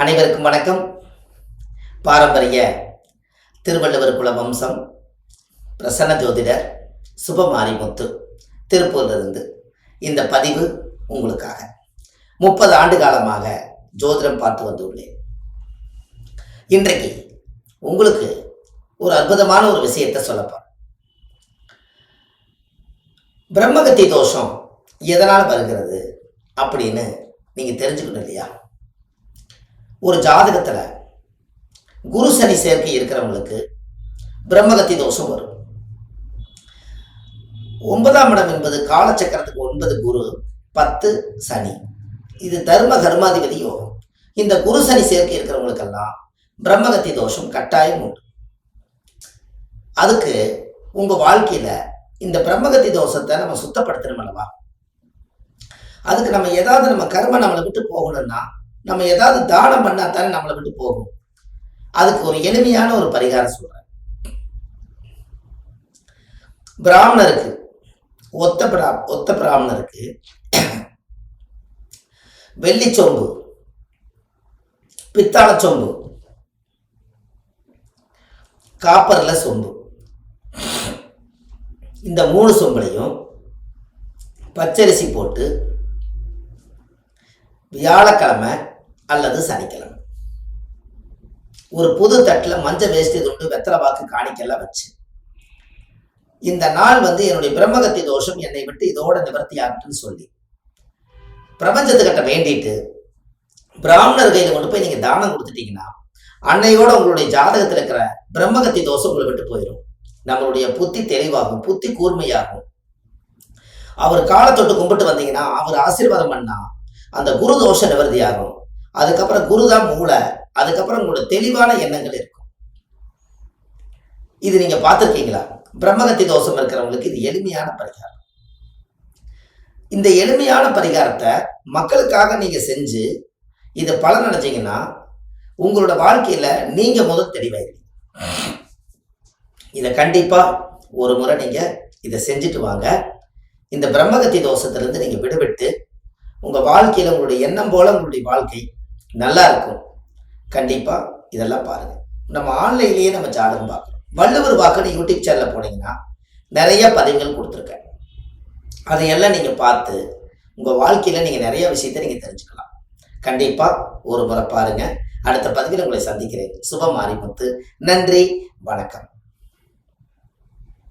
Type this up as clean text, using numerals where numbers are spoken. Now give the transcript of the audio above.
அனைவருக்கும் வணக்கம். பாரம்பரிய திருவள்ளுவர் குல வம்சம் பிரசன்ன ஜோதிடர் சுபமாரிமுத்து திருப்பூரிலிருந்து இந்த பதிவு உங்களுக்காக. 30 ஆண்டு காலமாக ஜோதிடம் பார்த்து வந்துள்ளேன். இன்றைக்கு உங்களுக்கு ஒரு அற்புதமான ஒரு விஷயத்தை சொல்லப்போம். பிரம்மகத்தி தோஷம் எதனால் வருகிறது அப்படின்னு நீங்க தெரிஞ்சுக்கணும் இல்லையா? ஒரு ஜாதகத்துல குரு சனி சேர்க்கை இருக்கிறவங்களுக்கு பிரம்மகத்தி தோஷம் வரும். 9ஆம் இடம் என்பது காலச்சக்கரத்துக்கு 9 குரு, 10 சனி. இது தர்ம கர்மாதிபதி யோகம். இந்த குரு சனி சேர்க்கை இருக்கிறவங்களுக்கெல்லாம் பிரம்மகத்தி தோஷம் கட்டாயம் உண்டு. அதுக்கு உங்க வாழ்க்கையில இந்த பிரம்மகத்தி தோஷத்தை நம்ம சுத்தப்படுத்தணும் அல்லவா? அதுக்கு நம்ம ஏதாவது நம்ம கர்ம நம்மளை விட்டு போகணும்னா நம்ம ஏதாவது தானம் பண்ணாத்தானே நம்மளை விட்டு போகும். அதுக்கு ஒரு எளிமையான ஒரு பரிகாரம் சொல்றேன். பிராமணருக்கு ஒத்த பிராமணருக்கு வெள்ளி சொம்பு, பித்தாள சொம்பு, காப்பர்ல சொம்பு, இந்த 3 சொம்புலையும் பச்சரிசி போட்டு வியாழக்கிழமை அல்லது சனிக்கிழமை ஒரு புது தட்டில் மஞ்சள் வேஷ்டி துண்டு வெத்தலை பாக்கு காணிக்கெல்லாம் வச்சு, இந்த நாள் என்னுடைய பிரம்மகத்தி தோஷம் என்னை விட்டு இதோட நிவர்த்தி ஆகட்டுன்னு சொல்லி பிரபஞ்சத்துக்கிட்ட வேண்டிட்டு பிராமணர் கையில் கொண்டு போய் நீங்க தானம் கொடுத்துட்டீங்கன்னா அன்னையோட உங்களுடைய ஜாதகத்தில் இருக்கிற பிரம்மகத்தி தோஷம் உங்களை விட்டு போயிடும். நம்மளுடைய புத்தி தெளிவாகும், புத்தி கூர்மையாகும். அவர் காலத்தொட்டு கும்பிட்டு வந்தீங்கன்னா அவர் ஆசீர்வாதம் பண்ணா அந்த குரு தோஷ நிவர்த்தி ஆகும். அதுக்கப்புறம் குருதான் மூளை. அதுக்கப்புறம் உங்களோட தெளிவான எண்ணங்கள் இருக்கும். இது நீங்க பார்த்துருக்கீங்களா? பிரம்மகத்தி தோஷம் இருக்கிறவங்களுக்கு இது எளிமையான பரிகாரம். இந்த எளிமையான பரிகாரத்தை மக்களுக்காக நீங்க செஞ்சு இதை பலன் அடைஞ்சீங்கன்னா உங்களோட வாழ்க்கையில நீங்க முதல் தெளிவாயிருவீங்க. இதை கண்டிப்பா ஒரு முறை நீங்க இதை செஞ்சுட்டு வாங்க. இந்த பிரம்மகத்தி தோஷத்திலிருந்து நீங்க விடுபட்டு உங்க வாழ்க்கையில உங்களுடைய எண்ணம் போல உங்களுடைய வாழ்க்கை நல்லா இருக்கும். கண்டிப்பா இதெல்லாம் பாருங்க. நம்ம ஆன்லைன்லயே நம்ம ஜாதகம் பார்க்கணும். வள்ளுவர் வாக்குன்னு யூடியூப் சேனல்ல போனீங்கன்னா நிறைய பதிவுகள் கொடுத்துருக்கேன். அதையெல்லாம் நீங்க பார்த்து உங்க வாழ்க்கையில நீங்க நிறைய விஷயத்தை நீங்க தெரிஞ்சுக்கலாம். கண்டிப்பா ஒரு முறை பாருங்க. அடுத்த பதிவில் உங்களை சந்திக்கிறேன். சுபமாரிமுத்து. நன்றி, வணக்கம்.